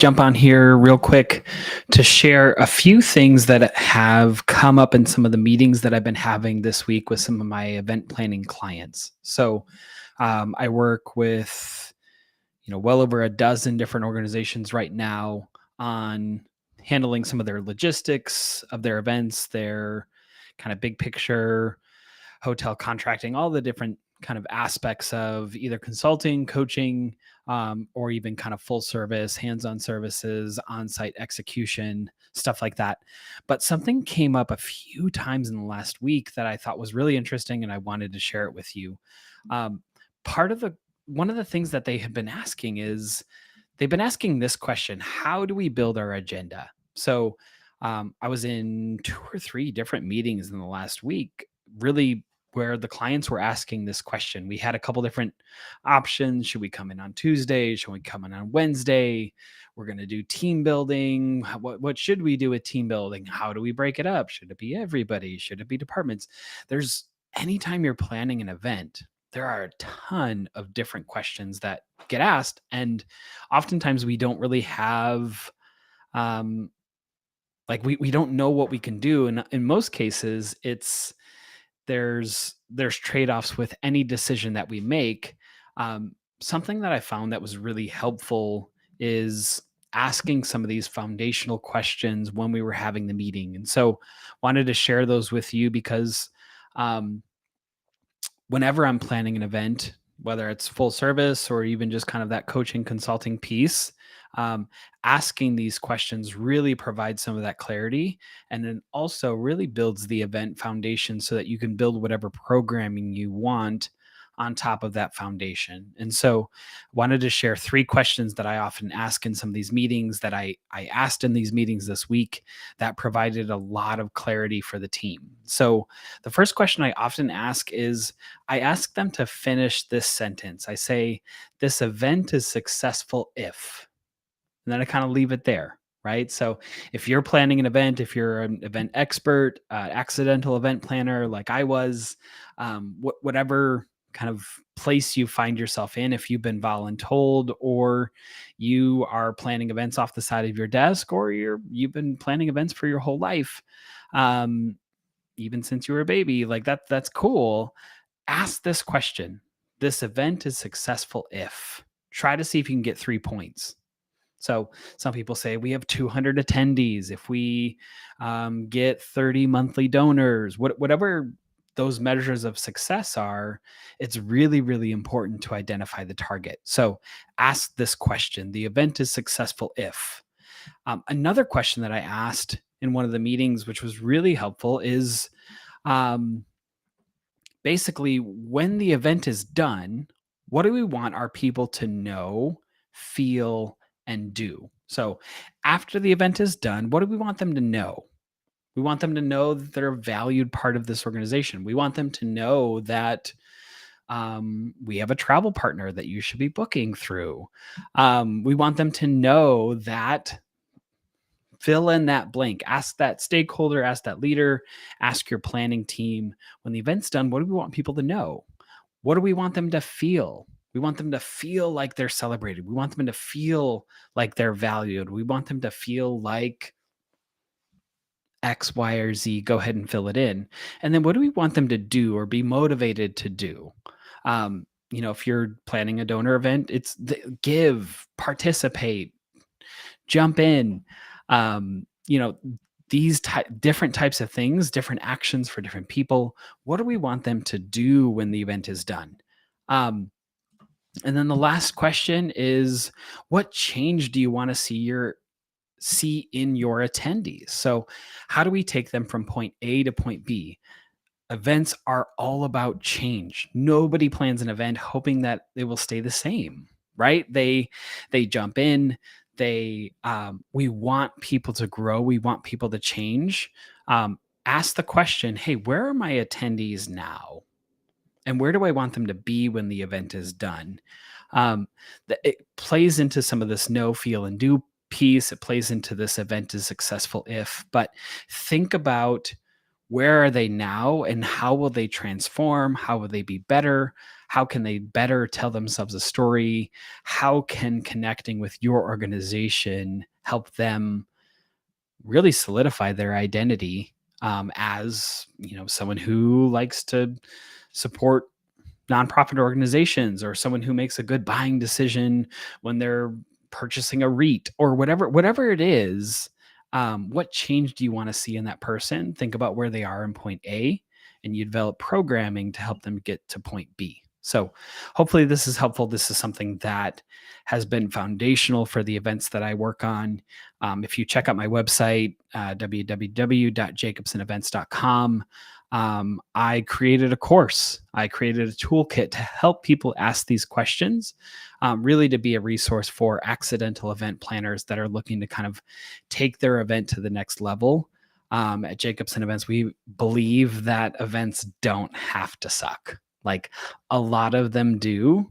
Jump on here real quick to share a few things that have come up in some of the meetings that I've been having this week with some of my event planning clients. I work with well over a dozen different organizations right now on handling some of their logistics of their events, their kind of big picture hotel contracting, all the different kind of aspects of either consulting, coaching, or even kind of full service, hands on services, on site execution, stuff like that. But something came up a few times in the last week that I thought was really interesting and I wanted to share it with you. Um, part of the One of the things that they have been asking is they've been asking this question: how do we build our agenda? I was in two or three different meetings in the last week, really, where the clients were asking this question. We had a couple different options. Should we come in on Tuesday? Should we come in on Wednesday? We're going to do team building. What should we do with team building? How do we break it up? Should it be everybody? Should it be departments? There's Anytime you're planning an event, there are a ton of different questions that get asked. And oftentimes we don't really have, um, we don't know what we can do. And in most cases, there's trade-offs with any decision that we make. Something that I found that was really helpful is asking some of these foundational questions when we were having the meeting. And so wanted to share those with you because um, whenever I'm planning an event, whether it's full service or even just kind of that coaching consulting piece, um, asking these questions really provides some of that clarity, and then also really builds the event foundation so that you can build whatever programming you want on top of that foundation. And so wanted to share three questions that I often ask in some of these meetings that I asked in these meetings this week that provided a lot of clarity for the team. So the first question I often ask is, I ask them to finish this sentence. I say, this event is successful if, and then I kind of leave it there. Right. So if you're planning an event, if you're an event expert, accidental event planner like I was, whatever kind of place you find yourself in, if you've been voluntold or you are planning events off the side of your desk, or you've been planning events for your whole life, um, even since you were a baby, like that's cool. Ask this question: this event is successful if. Try to see if you can get 3 points. So some people say we have 200 attendees. If we get 30 monthly donors, whatever those measures of success are, it's really, really important to identify the target. So ask this question: the event is successful if. Another question that I asked in one of the meetings, which was really helpful, is um, basically, when the event is done, what do we want our people to know, feel, and do? So, after the event is done, what do we want them to know? We want them to know that they're a valued part of this organization. We want them to know that we have a travel partner that you should be booking through. We want them to know that, fill in that blank. Ask that stakeholder, ask that leader, ask your planning team. When the event's done, what do we want people to know? What do we want them to feel? We want them to feel like they're celebrated. We want them to feel like they're valued. We want them to feel like X, Y, or Z. Go ahead and fill it in. And then what do we want them to do or be motivated to do? If you're planning a donor event, it's give, participate, jump in. Um, you know, different types of things, different actions for different people. What do we want them to do when the event is done? Um, and then the last question is, what change do you want to see in your attendees? So how do we take them from point A to point B? Events are all about change. Nobody plans an event hoping that it will stay the same, right? They jump in. We want people to grow. We want people to change. Ask the question, hey, where are my attendees now? And where do I want them to be when the event is done? Um, it plays into some of this know, feel, and do piece. It plays into this event is successful if, but think about, where are they now and how will they transform? How will they be better? How can they better tell themselves a story? How can connecting with your organization help them really solidify their identity, as someone who likes to support nonprofit organizations, or someone who makes a good buying decision when they're purchasing a REIT, or whatever it is. What change do you want to see in that person? Think about where they are in point A, and you develop programming to help them get to point B. So hopefully this is helpful. This is something that has been foundational for the events that I work on. If you check out my website, www.jacobsonevents.com, I created a course. I created a toolkit to help people ask these questions, really to be a resource for accidental event planners that are looking to kind of take their event to the next level. At Jacobson Events, we believe that events don't have to suck. Like, a lot of them do.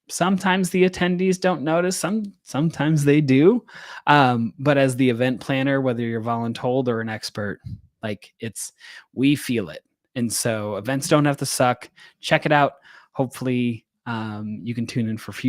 Sometimes the attendees don't notice. Sometimes they do. But as the event planner, whether you're voluntold or an expert, like, we feel it. And so events don't have to suck. Check it out. Hopefully, you can tune in for future